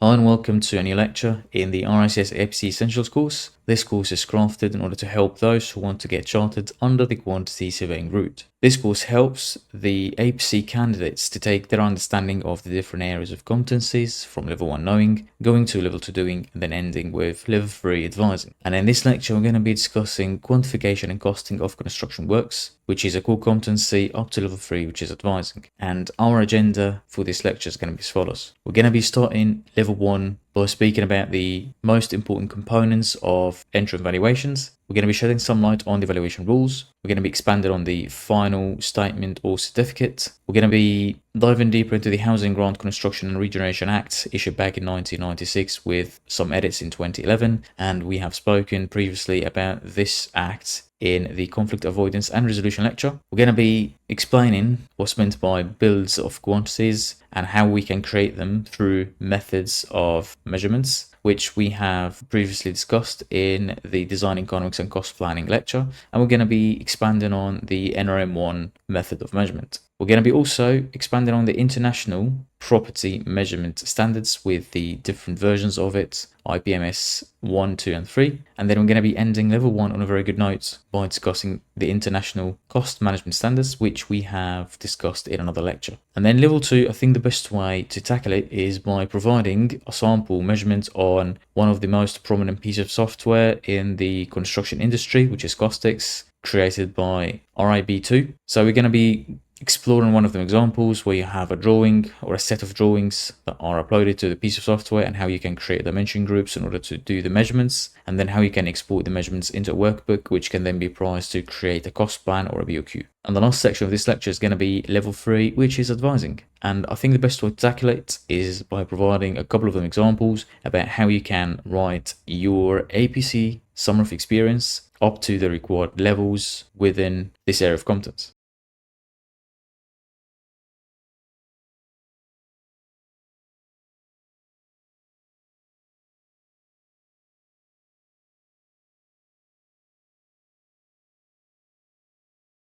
Hi and welcome to a new lecture in the RICS APC Essentials course. This course is crafted in order to help those who want to get chartered under the quantity surveying route. This course helps the APC candidates to take their understanding of the different areas of competencies from level 1 knowing, going to level 2 doing, and then ending with level 3 advising. And in this lecture we're going to be discussing quantification and costing of construction works, which is a core competency, up to level 3, which is advising. And our agenda for this lecture is going to be as follows. We're going to be starting level 1 by speaking about the most important components of interim valuations. We're going to be shedding some light on the valuation rules. We're going to be expanded on the final statement or certificate. We're going to be diving deeper into the Housing Grant Construction and Regeneration Act issued back in 1996 with some edits in 2011. And we have spoken previously about this act in the conflict avoidance and resolution lecture. We're going to be explaining what's meant by builds of quantities and how we can create them through methods of measurements, which we have previously discussed in the Design Economics and Cost Planning lecture. And we're going to be expanding on the NRM1 method of measurement. We're going to be also expanding on the International Property Measurement Standards with the different versions of it, IPMS 1, 2, and 3. And then we're going to be ending level 1 on a very good note by discussing the International Cost Management Standards, which we have discussed in another lecture. And then level 2, I think the best way to tackle it is by providing a sample measurement on one of the most prominent pieces of software in the construction industry, which is CostX, created by RIB2. So we're going to be exploring one of the examples where you have a drawing or a set of drawings that are uploaded to the piece of software and how you can create dimension groups in order to do the measurements, and then how you can export the measurements into a workbook, which can then be priced to create a cost plan or a BOQ. And the last section of this lecture is going to be level 3, which is advising. And I think the best way to tackle it is by providing a couple of them examples about how you can write your APC summary of experience up to the required levels within this area of competence.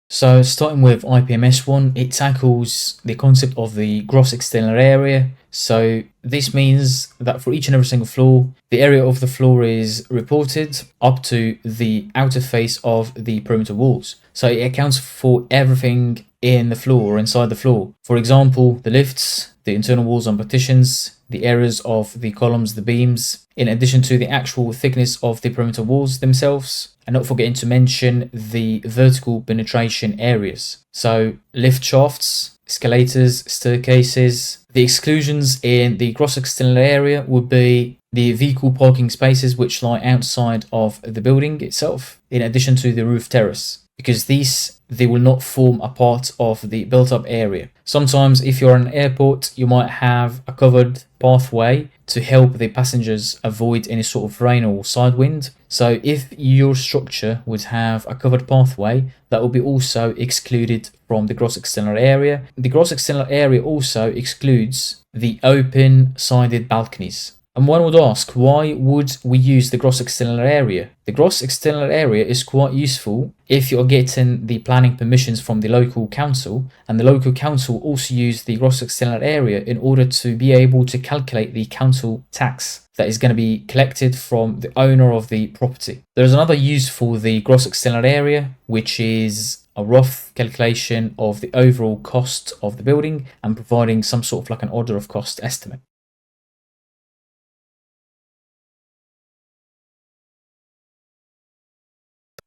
So starting with IPMS 1, it tackles the concept of the gross external area. So this means that for each and every single floor, the area of the floor is reported up to the outer face of the perimeter walls. So it accounts for everything in the floor or inside the floor. For example, the lifts, the internal walls and partitions, the areas of the columns, the beams, in addition to the actual thickness of the perimeter walls themselves. And not forgetting to mention the vertical penetration areas. So lift shafts, escalators, staircases. The exclusions in the gross external area would be the vehicle parking spaces which lie outside of the building itself, in addition to the roof terrace, because they will not form a part of the built-up area. Sometimes if you're in an airport, you might have a covered pathway to help the passengers avoid any sort of rain or side wind. So if your structure would have a covered pathway, that will be also excluded from the gross external area. The gross external area also excludes the open-sided balconies. And one would ask, why would we use the gross external area? The gross external area is quite useful if you're getting the planning permissions from the local council, and the local council also use the gross external area in order to be able to calculate the council tax that is going to be collected from the owner of the property. There's another use for the gross external area, which is a rough calculation of the overall cost of the building and providing some sort of like an order of cost estimate.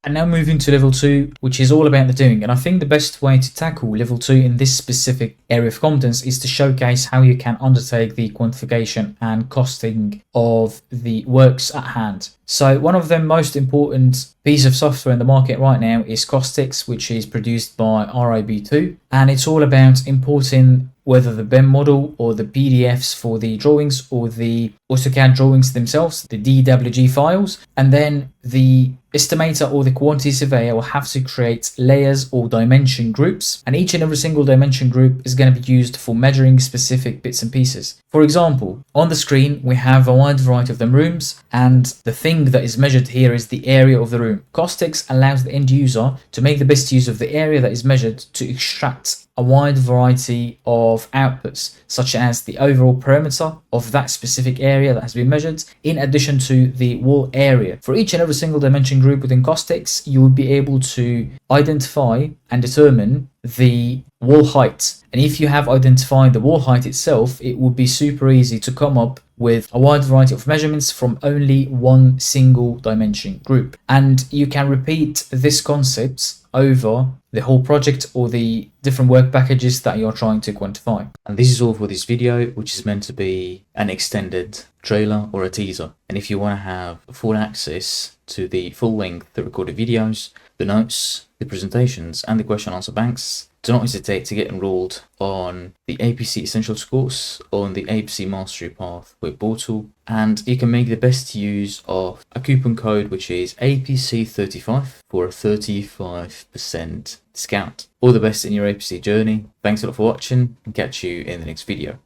And now moving to level 2, which is all about the doing. And I think the best way to tackle level 2 in this specific area of competence is to showcase how you can undertake the quantification and costing of the works at hand. So one of the most important piece of software in the market right now is CostX, which is produced by RIB2. And it's all about importing whether the BIM model or the PDFs for the drawings or the AutoCAD drawings themselves, the DWG files, and then the estimator or the quantity surveyor will have to create layers or dimension groups, and each and every single dimension group is going to be used for measuring specific bits and pieces. For example, on the screen we have a wide variety of them rooms, and the thing that is measured here is the area of the room. CostX allows the end user to make the best use of the area that is measured to extract a wide variety of outputs, such as the overall perimeter of that specific area that has been measured, in addition to the wall area. For each and every single dimension group within CostX, you would be able to identify and determine the wall height. And if you have identified the wall height itself, it would be super easy to come up with a wide variety of measurements from only one single dimension group. And you can repeat this concept over the whole project or the different work packages that you're trying to quantify. And this is all for this video, which is meant to be an extended trailer or a teaser. And if you want to have full access to the full length, the recorded videos, the notes, the presentations, and the question answer banks, do not hesitate to get enrolled on the APC Essentials course on the APC Mastery Path web portal, and you can make the best use of a coupon code which is APC35 for a 35% discount. All the best in your APC journey. Thanks a lot for watching, and catch you in the next video.